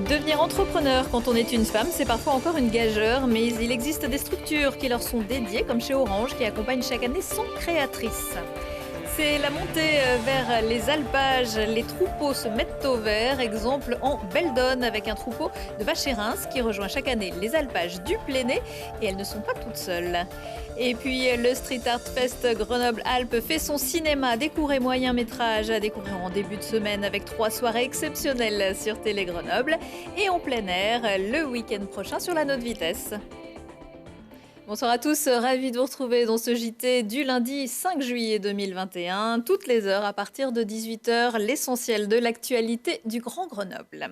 Devenir entrepreneur quand on est une femme, c'est parfois encore une gageure, mais il existe des structures qui leur sont dédiées, comme chez Orange, qui accompagne chaque année 100 créatrices. C'est la montée vers les alpages. Les troupeaux se mettent au vert. Exemple en Beldonne avec un troupeau de vaches et reims qui rejoint chaque année les alpages du Plénay. Et elles ne sont pas toutes seules. Et puis le Street Art Fest Grenoble-Alpes fait son cinéma des courts et moyens métrages à découvrir en début de semaine avec 3 soirées exceptionnelles sur Télé Grenoble. Et en plein air le week-end prochain sur la Nôtre Vitesse. Bonsoir à tous, ravi de vous retrouver dans ce JT du lundi 5 juillet 2021, toutes les heures à partir de 18h, l'essentiel de l'actualité du Grand Grenoble.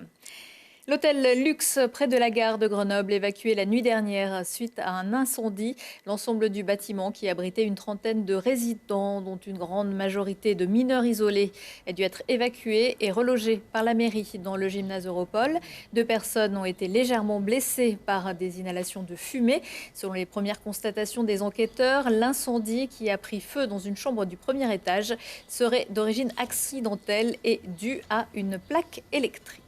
L'hôtel Luxe près de la gare de Grenoble évacué la nuit dernière suite à un incendie. L'ensemble du bâtiment qui abritait une trentaine de résidents, dont une grande majorité de mineurs isolés, a dû être évacué et relogé par la mairie dans le gymnase Europol. 2 personnes ont été légèrement blessées par des inhalations de fumée. Selon les premières constatations des enquêteurs, l'incendie qui a pris feu dans une chambre du premier étage serait d'origine accidentelle et dû à une plaque électrique.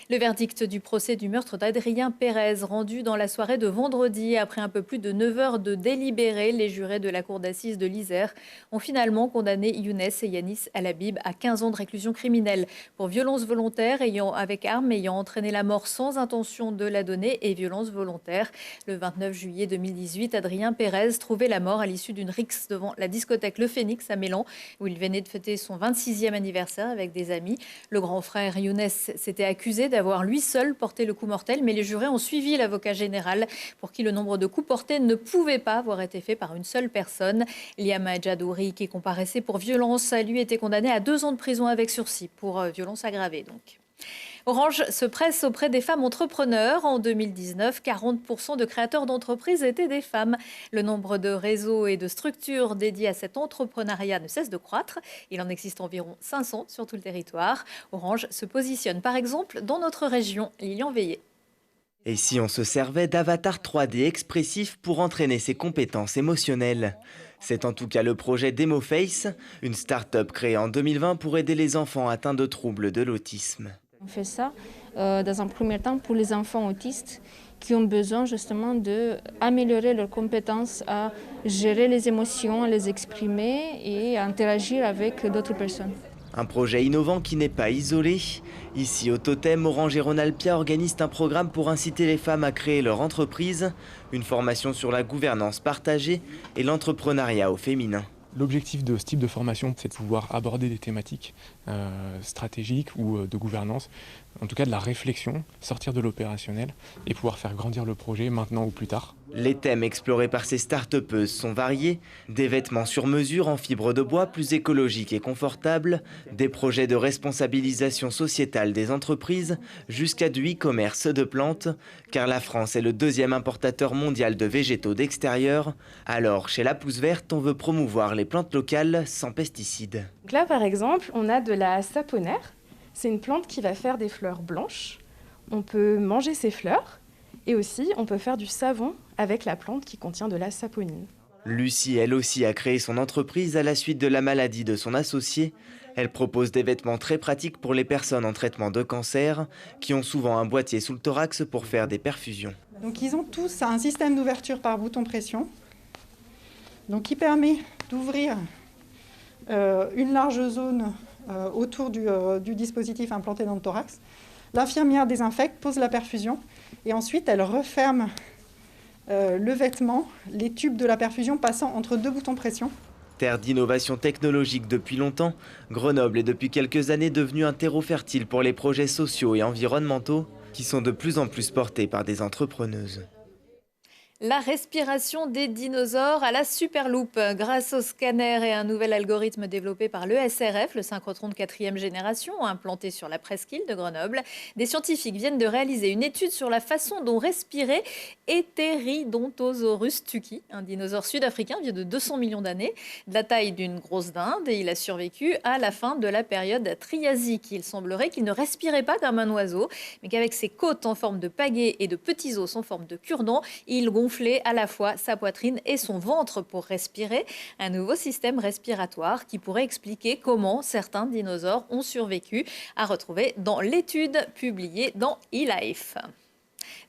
Le verdict du procès du meurtre d'Adrien Pérez, rendu dans la soirée de vendredi. Après un peu plus de 9 heures de délibéré, les jurés de la cour d'assises de l'Isère ont finalement condamné Younes et Yanis Alabib à 15 ans de réclusion criminelle pour violence volontaire avec arme ayant entraîné la mort sans intention de la donner et violence volontaire. Le 29 juillet 2018, Adrien Pérez trouvait la mort à l'issue d'une rixe devant la discothèque Le Phénix à Mélan, où il venait de fêter son 26e anniversaire avec des amis. Le grand frère Younes s'était accusé d'avoir lui seul porté le coup mortel, mais les jurés ont suivi l'avocat général pour qui le nombre de coups portés ne pouvait pas avoir été fait par une seule personne. Liam Adjadouri, qui comparaissait pour violence, a lui été condamné à 2 ans de prison avec sursis pour violence aggravée. Orange se presse auprès des femmes entrepreneurs. En 2019, 40% de créateurs d'entreprises étaient des femmes. Le nombre de réseaux et de structures dédiées à cet entrepreneuriat ne cesse de croître. Il en existe environ 500 sur tout le territoire. Orange se positionne par exemple dans notre région. Lilian Veillé. Et si on se servait d'avatars 3D expressifs pour entraîner ses compétences émotionnelles? C'est en tout cas le projet DemoFace, une start-up créée en 2020 pour aider les enfants atteints de troubles de l'autisme. On fait ça dans un premier temps pour les enfants autistes qui ont besoin justement d'améliorer leurs compétences à gérer les émotions, à les exprimer et à interagir avec d'autres personnes. Un projet innovant qui n'est pas isolé. Ici, au Totem, Orange et Rhône-Alpia organisent un programme pour inciter les femmes à créer leur entreprise, une formation sur la gouvernance partagée et l'entrepreneuriat au féminin. L'objectif de ce type de formation, c'est de pouvoir aborder des thématiques stratégiques ou de gouvernance, en tout cas de la réflexion, sortir de l'opérationnel et pouvoir faire grandir le projet maintenant ou plus tard. Les thèmes explorés par ces start-upeuses sont variés. Des vêtements sur mesure en fibre de bois plus écologiques et confortables, des projets de responsabilisation sociétale des entreprises, jusqu'à du e-commerce de plantes, car la France est le 2e importateur mondial de végétaux d'extérieur. Alors, chez La Pousse Verte, on veut promouvoir les plantes locales sans pesticides. Donc là, par exemple, on a de la saponaire. C'est une plante qui va faire des fleurs blanches. On peut manger ces fleurs et aussi on peut faire du savon avec la plante qui contient de la saponine. Lucie, elle aussi, a créé son entreprise à la suite de la maladie de son associé. Elle propose des vêtements très pratiques pour les personnes en traitement de cancer, qui ont souvent un boîtier sous le thorax pour faire des perfusions. Donc ils ont tous un système d'ouverture par bouton pression, donc qui permet d'ouvrir une large zone autour du dispositif implanté dans le thorax. L'infirmière désinfecte, pose la perfusion et ensuite elle referme le vêtement, les tubes de la perfusion passant entre 2 boutons pression. Terre d'innovation technologique depuis longtemps, Grenoble est depuis quelques années devenu un terreau fertile pour les projets sociaux et environnementaux qui sont de plus en plus portés par des entrepreneuses. La respiration des dinosaures à la Superloupe. Grâce au scanner et un nouvel algorithme développé par l'ESRF, le synchrotron de 4e génération, implanté sur la presqu'île de Grenoble, des scientifiques viennent de réaliser une étude sur la façon dont respirait Heteridontosaurus tuki, un dinosaure sud-africain vieux de 200 millions d'années, de la taille d'une grosse dinde, et il a survécu à la fin de la période triasique. Il semblerait qu'il ne respirait pas comme un oiseau, mais qu'avec ses côtes en forme de pagaie et de petits os en forme de cure-dent, il gonflait gonfler à la fois sa poitrine et son ventre pour respirer. Un nouveau système respiratoire qui pourrait expliquer comment certains dinosaures ont survécu, à retrouver dans l'étude publiée dans eLife.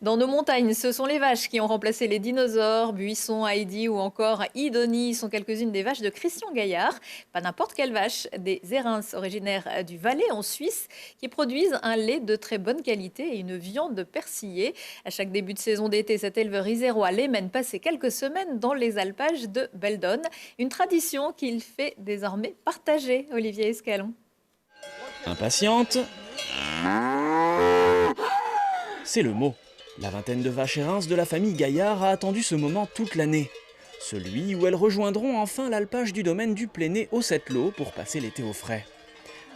Dans nos montagnes, ce sont les vaches qui ont remplacé les dinosaures. Buisson, Heidi ou encore Idonie sont quelques-unes des vaches de Christian Gaillard. Pas n'importe quelle vache, des Érins originaires du Valais en Suisse qui produisent un lait de très bonne qualité et une viande persillée. À chaque début de saison d'été, cet éleveur isérois les mène passer quelques semaines dans les alpages de Beldon. Une tradition qu'il fait désormais partager, Olivier Escalon. Impatiente, c'est le mot. La vingtaine de vaches Érins de la famille Gaillard a attendu ce moment toute l'année. Celui où elles rejoindront enfin l'alpage du domaine du Pléné au Settlo pour passer l'été au frais.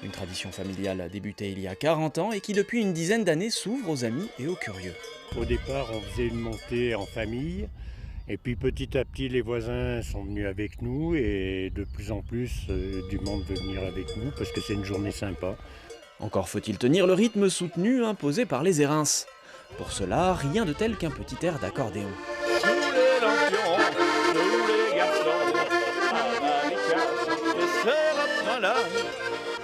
Une tradition familiale a débuté il y a 40 ans et qui depuis une dizaine d'années s'ouvre aux amis et aux curieux. Au départ, on faisait une montée en famille. Et puis petit à petit, les voisins sont venus avec nous et de plus en plus du monde veut venir avec nous parce que c'est une journée sympa. Encore faut-il tenir le rythme soutenu imposé par les Érins. Pour cela, rien de tel qu'un petit air d'accordéon. Tous les lampions, tous les garçons,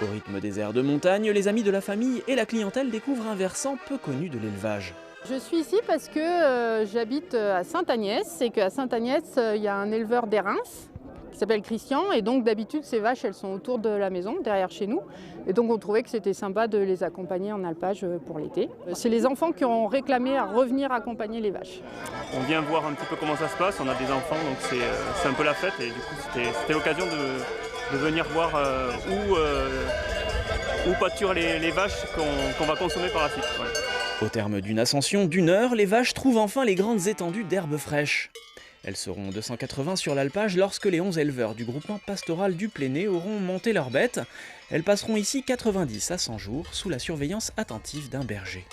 Au rythme des airs de montagne, les amis de la famille et la clientèle découvrent un versant peu connu de l'élevage. Je suis ici parce que j'habite à Sainte-Agnès et qu'à Sainte-Agnès, il y a un éleveur d'Érins qui s'appelle Christian et donc d'habitude ces vaches elles sont autour de la maison, derrière chez nous et donc on trouvait que c'était sympa de les accompagner en alpage pour l'été. C'est les enfants qui ont réclamé à revenir accompagner les vaches. On vient voir un petit peu comment ça se passe, on a des enfants donc c'est un peu la fête et du coup c'était l'occasion de venir voir où pâturent les vaches qu'on va consommer par la suite. Voilà. Au terme d'une ascension d'1 heure, les vaches trouvent enfin les grandes étendues d'herbes fraîches. Elles seront 280 sur l'alpage lorsque les 11 éleveurs du groupement pastoral du Pléné auront monté leurs bêtes. Elles passeront ici 90 à 100 jours sous la surveillance attentive d'un berger.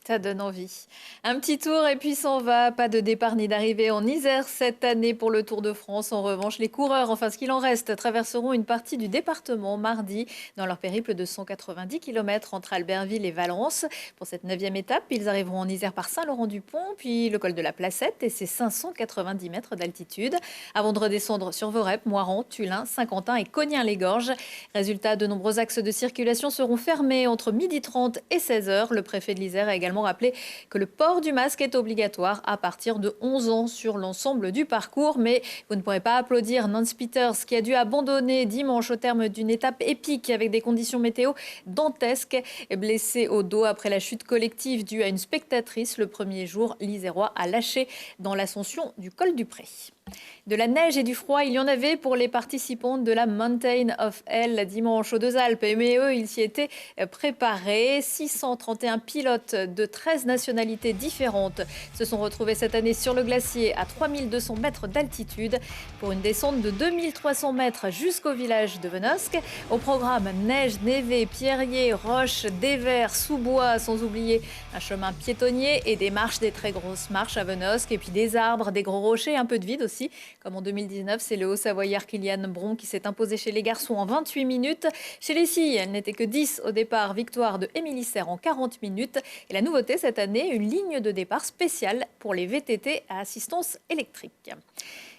Ça donne envie. Un petit tour et puis s'en va. Pas de départ ni d'arrivée en Isère cette année pour le Tour de France. En revanche, les coureurs, enfin ce qu'il en reste, traverseront une partie du département mardi dans leur périple de 190 km entre Albertville et Valence. Pour cette 9e étape, ils arriveront en Isère par Saint-Laurent-du-Pont, puis le col de la Placette et ses 590 mètres d'altitude, avant de redescendre sur Vorep, Moiran, Tullin, Saint-Quentin et Cognin-les-Gorges. Résultat, de nombreux axes de circulation seront fermés entre 12h30 et 16h. Le préfet de l'Isère a également rappelé que le port du masque est obligatoire à partir de 11 ans sur l'ensemble du parcours. Mais vous ne pourrez pas applaudir Nance Peters qui a dû abandonner dimanche au terme d'une étape épique avec des conditions météo dantesques. Blessé au dos après la chute collective due à une spectatrice, le premier jour, l'Isérois a lâché dans l'ascension du col du Pré. De la neige et du froid, il y en avait pour les participants de la Mountain of Hell dimanche aux Deux-Alpes. Mais eux, ils s'y étaient préparés. 631 pilotes de 13 nationalités différentes se sont retrouvés cette année sur le glacier à 3200 mètres d'altitude pour une descente de 2300 mètres jusqu'au village de Venosque. Au programme, neige, névé, pierriers, roches, dévers, sous-bois, sans oublier un chemin piétonnier et des marches, des très grosses marches à Venosque. Et puis des arbres, des gros rochers, un peu de vide aussi. Comme en 2019, c'est le Haut-Savoyard Kylian Bron qui s'est imposé chez les garçons en 28 minutes. Chez les filles, elles n'étaient que 10 au départ. Victoire de Émilie Serre en 40 minutes. Et la nouveauté cette année, une ligne de départ spéciale pour les VTT à assistance électrique.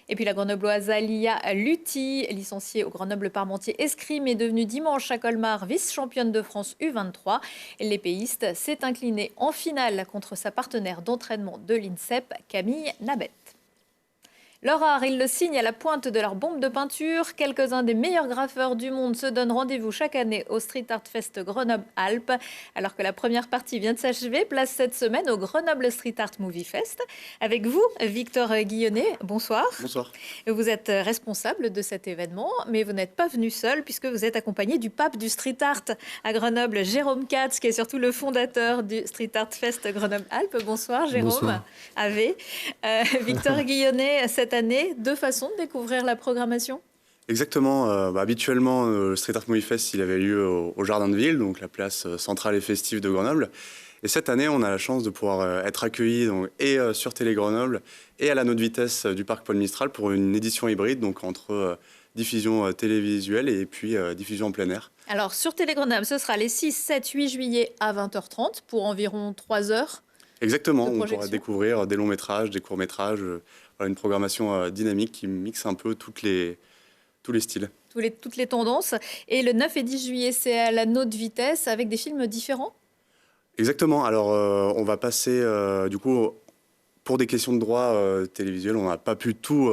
Et puis la grenobloise Alia Lutti, licenciée au Grenoble-Parmentier-Escrime, est devenue dimanche à Colmar vice-championne de France U23. L'épéiste s'est inclinée en finale contre sa partenaire d'entraînement de l'INSEP, Camille Nabet. Leur art, ils le signent à la pointe de leur bombe de peinture. Quelques-uns des meilleurs graffeurs du monde se donnent rendez-vous chaque année au Street Art Fest Grenoble-Alpes. Alors que la première partie vient de s'achever, place cette semaine au Grenoble Street Art Movie Fest. Avec vous, Victor Guillonnet, bonsoir. Bonsoir. Vous êtes responsable de cet événement, mais vous n'êtes pas venu seul puisque vous êtes accompagné du pape du Street Art à Grenoble, Jérôme Katz, qui est surtout le fondateur du Street Art Fest Grenoble-Alpes. Bonsoir Jérôme. Bonsoir. Ave. Victor Guillonnet, cette année, deux façons de découvrir la programmation. Exactement. Habituellement, le Street Art Movie Fest, il avait lieu au Jardin de Ville, donc la place centrale et festive de Grenoble. Et cette année, on a la chance de pouvoir être accueillis sur Télé Grenoble et à la Note Vitesse du Parc Paul Mistral pour une édition hybride, donc entre diffusion télévisuelle et puis diffusion en plein air. Alors, sur Télé Grenoble, ce sera les 6, 7, 8 juillet à 20h30 pour environ 3 heures. Exactement, de on projection. pourra découvrir des longs métrages, des courts métrages, une programmation dynamique qui mixe un peu tous les styles. Toutes les tendances. Et le 9 et 10 juillet, c'est à la Haute Vitesse avec des films différents. Exactement, alors on va passer du coup, pour des questions de droit télévisuel, on n'a pas pu tout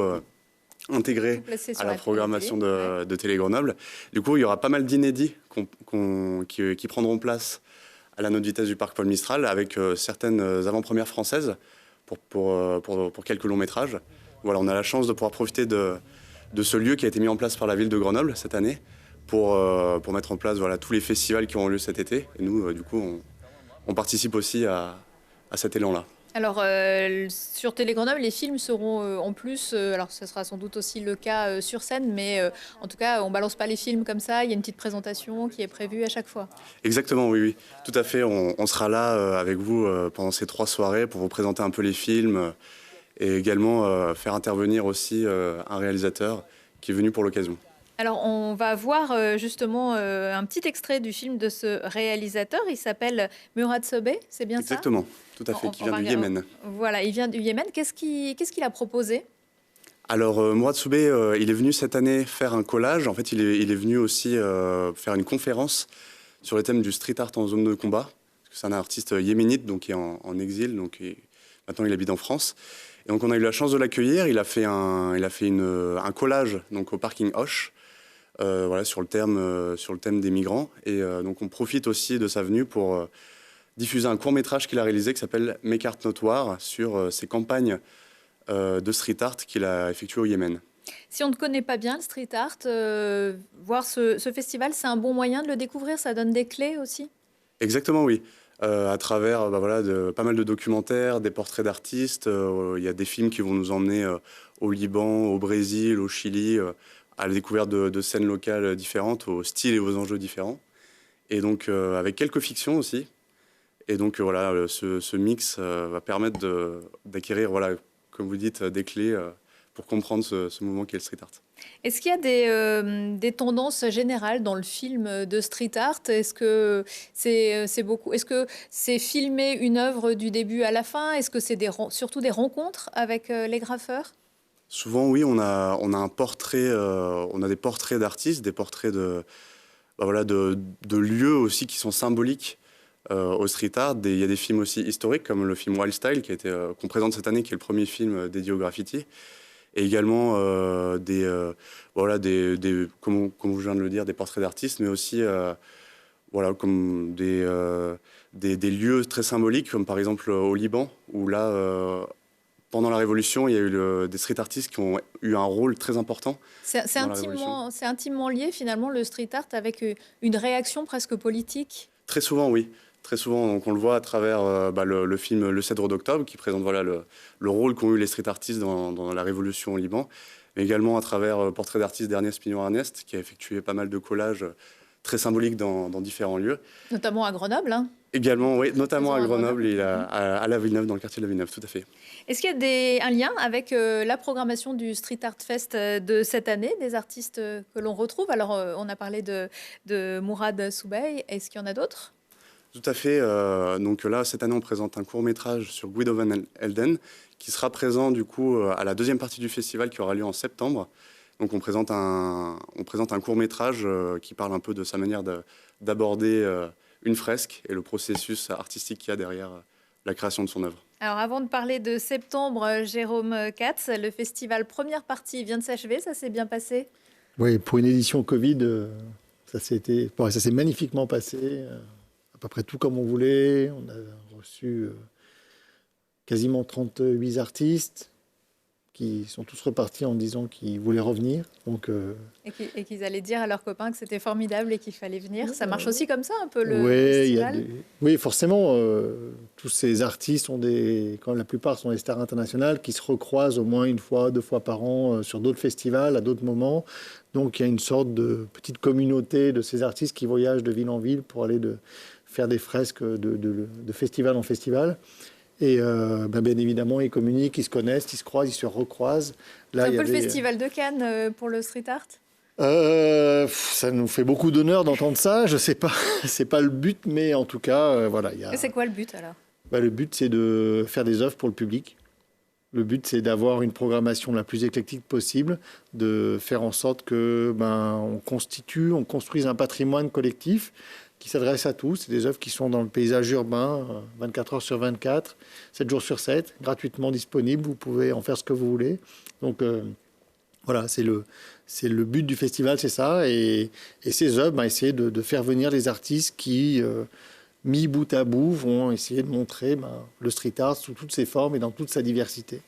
intégrer à la programmation de Télé Grenoble. Du coup, il y aura pas mal d'inédits qui prendront place à la Haute Vitesse du Parc Paul Mistral avec certaines avant-premières françaises pour quelques longs métrages. Voilà, on a la chance de pouvoir profiter de ce lieu qui a été mis en place par la ville de Grenoble cette année pour mettre en place tous les festivals qui auront lieu cet été. Et nous, du coup, on participe aussi à cet élan-là. Alors, sur Télé Grenoble, les films seront en plus, alors ce sera sans doute aussi le cas sur scène, mais en tout cas, on ne balance pas les films comme ça, il y a une petite présentation qui est prévue à chaque fois. Exactement, oui, tout à fait. On sera là avec vous pendant ces 3 soirées pour vous présenter un peu les films et également faire intervenir aussi un réalisateur qui est venu pour l'occasion. Alors, on va voir justement un petit extrait du film de ce réalisateur. Il s'appelle Mourad Sobeh, c'est bien ça ? Exactement, tout à fait, qui vient du Yémen. Voilà, il vient du Yémen. Qu'est-ce qu'il a proposé ? Alors, Mourad Sobeh, il est venu cette année faire un collage. En fait, il est venu aussi faire une conférence sur le thème du street art en zone de combat. C'est un artiste yéménite, donc qui est en exil, donc maintenant il habite en France. Et donc, on a eu la chance de l'accueillir. Il a fait un collage donc, au parking Hoche. Sur le thème des migrants. Et donc on profite aussi de sa venue pour diffuser un court-métrage qu'il a réalisé qui s'appelle Make Art Not War sur ses campagnes de street art qu'il a effectuées au Yémen. Si on ne connaît pas bien le street art, voir ce festival, c'est un bon moyen de le découvrir, ça donne des clés aussi ? Exactement, oui. À travers pas mal de documentaires, des portraits d'artistes. Il y a des films qui vont nous emmener au Liban, au Brésil, au Chili, à la découverte de scènes locales différentes, aux styles et aux enjeux différents. Et donc, avec quelques fictions aussi. Et donc, ce mix va permettre d'acquérir, comme vous dites, des clés pour comprendre ce mouvement qu'est le street art. Est-ce qu'il y a des tendances générales dans le film de street art ? Est-ce que c'est filmer une œuvre du début à la fin ? Est-ce que c'est surtout des rencontres avec les graffeurs ? Souvent, oui, on a un portrait, on a des portraits d'artistes, des portraits de lieux aussi qui sont symboliques au street art. Il y a des films aussi historiques, comme le film Wild Style, qu'on présente cette année, qui est le premier film dédié au graffiti. Et également comme je viens de le dire, des portraits d'artistes, mais aussi comme des lieux très symboliques, comme par exemple au Liban, où là... pendant la Révolution, il y a eu des street artistes qui ont eu un rôle très important. C'est intimement lié, finalement, le street art, avec une réaction presque politique. Très souvent, oui. Très souvent, donc on le voit à travers le film Le Cèdre d'Octobre, qui présente le rôle qu'ont eu les street artistes dans la Révolution au Liban. Mais également à travers le portrait d'artiste d'Ernest Pignon-Ernest, qui a effectué pas mal de collages très symboliques dans différents lieux. Notamment à Grenoble, hein. Également, oui, notamment à Grenoble et à la Villeneuve, dans le quartier de la Villeneuve, tout à fait. Est-ce qu'il y a un lien avec la programmation du Street Art Fest de cette année, des artistes que l'on retrouve ? Alors, on a parlé de Mourad Sobeh, est-ce qu'il y en a d'autres ? Tout à fait. Donc là, cette année, on présente un court-métrage sur Guido van Helden, qui sera présent du coup à la deuxième partie du festival qui aura lieu en septembre. Donc on présente un court-métrage qui parle un peu de sa manière d'aborder une fresque et le processus artistique qu'il y a derrière la création de son œuvre. Alors avant de parler de septembre, Jérôme Katz, le festival première partie vient de s'achever, ça s'est bien passé ? Oui, pour une édition Covid, ça s'est magnifiquement passé. À peu près tout comme on voulait. On a reçu quasiment 38 artistes qui sont tous repartis en disant qu'ils voulaient revenir. Donc, et qu'ils allaient dire à leurs copains que c'était formidable et qu'il fallait venir. Ça marche aussi comme ça, un peu, le festival ? Oui, forcément. Tous ces artistes, quand la plupart sont des stars internationales, qui se recroisent au moins une fois, 2 fois par an sur d'autres festivals, à d'autres moments. Donc, il y a une sorte de petite communauté de ces artistes qui voyagent de ville en ville pour aller faire des fresques de festival en festival. Et bien évidemment, ils communiquent, ils se connaissent, ils se croisent, ils se recroisent. Là, c'est un peu le festival de Cannes pour le street art ? Ça nous fait beaucoup d'honneur d'entendre ça. Je ne sais pas, c'est pas le but, mais en tout cas, voilà. Et c'est quoi le but alors ? Le but, c'est de faire des œuvres pour le public. Le but, c'est d'avoir une programmation la plus éclectique possible, de faire en sorte que on construise un patrimoine collectif qui s'adresse à tous. C'est des œuvres qui sont dans le paysage urbain, 24 heures sur 24, 7 jours sur 7, gratuitement disponibles. Vous pouvez en faire ce que vous voulez. Donc voilà, c'est le but du festival, c'est ça. Et ces œuvres, essayer de faire venir les artistes qui, mis bout à bout, vont essayer de montrer le street art sous toutes ses formes et dans toute sa diversité.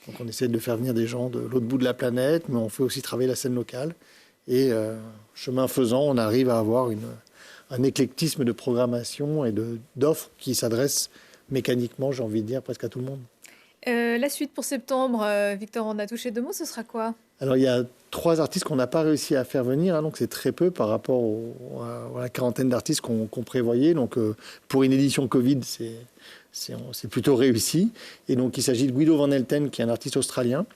Donc on essaie de faire venir des gens de l'autre bout de la planète, mais on fait aussi travailler la scène locale. Et chemin faisant, on arrive à avoir un éclectisme de programmation et d'offres qui s'adressent mécaniquement, j'ai envie de dire, presque à tout le monde. La suite pour septembre, Victor, on a touché 2 mots, ce sera quoi? Alors il y a 3 artistes qu'on n'a pas réussi à faire venir, donc c'est très peu par rapport à la quarantaine d'artistes qu'on prévoyait. Donc pour une édition Covid, c'est plutôt réussi. Et donc il s'agit de Guido Van Helten, qui est un artiste australien,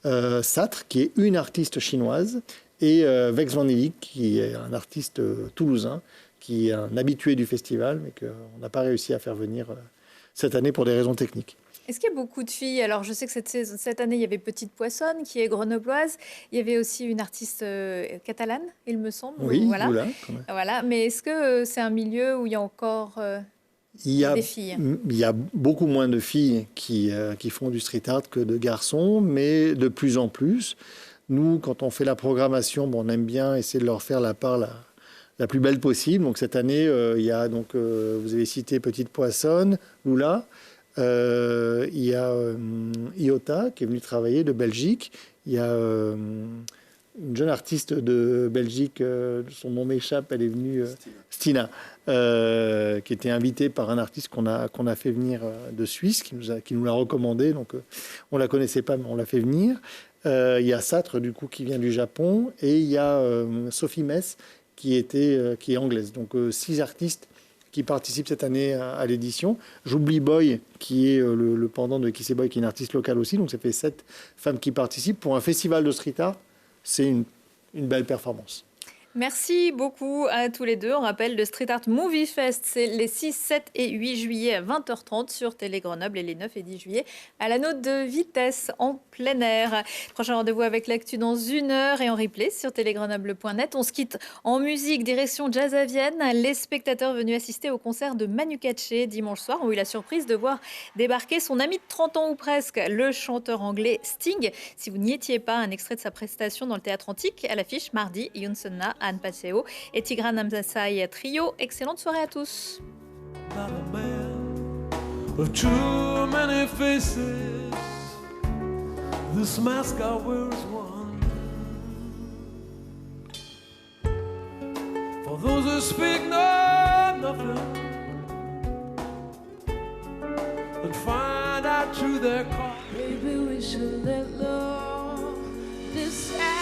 Satre, qui est une artiste chinoise, et Vex Van Eyck, qui est un artiste toulousain, qui est un habitué du festival, mais qu'on n'a pas réussi à faire venir cette année pour des raisons techniques. Est-ce qu'il y a beaucoup de filles? Alors, je sais que cette année, il y avait Petite Poissonne, qui est grenobloise. Il y avait aussi une artiste catalane, il me semble. Oui, voilà. Voilà. Mais est-ce que c'est un milieu où il y a encore des filles? Il y a beaucoup moins de filles qui font du street art que de garçons, mais de plus en plus. Nous, quand on fait la programmation, on aime bien essayer de leur faire la part la plus belle possible. Donc cette année, il y a, vous avez cité Petite Poissonne, Lula. Il y a Iota qui est venue travailler de Belgique. Il y a une jeune artiste de Belgique, son nom m'échappe, elle est venue, Stina, qui était invitée par un artiste qu'on a fait venir de Suisse, qui nous l'a recommandé. Donc on la connaissait pas, mais on l'a fait venir. Il y a Satre du coup qui vient du Japon, et il y a Sophie Mess qui est anglaise. Donc 6 artistes qui participent cette année à l'édition. J'oublie Boy, qui est le pendant de Kissé Boy, qui est une artiste locale aussi. Donc ça fait 7 femmes qui participent. Pour un festival de street art, c'est une belle performance. Merci beaucoup à tous les deux. On rappelle le Street Art Movie Fest, c'est les 6, 7 et 8 juillet à 20h30 sur Télé Grenoble, et les 9 et 10 juillet à l'anneau de Vitesse en plein air. Prochain rendez-vous avec l'actu dans 1 heure et en replay sur télégrenoble.net. On se quitte en musique, direction Jazz à Vienne. Les spectateurs venus assister au concert de Manu Katché dimanche soir ont eu la surprise de voir débarquer son ami de 30 ans ou presque, le chanteur anglais Sting. Si vous n'y étiez pas, un extrait de sa prestation dans le Théâtre Antique à l'affiche mardi, Youn Sonna, Anne Passeo et Tigran Amzasai Trio. Excellente soirée à tous. Of too many faces, this mask I wear is one. For those who speak nothing and find out through their call. Maybe we should let love decide.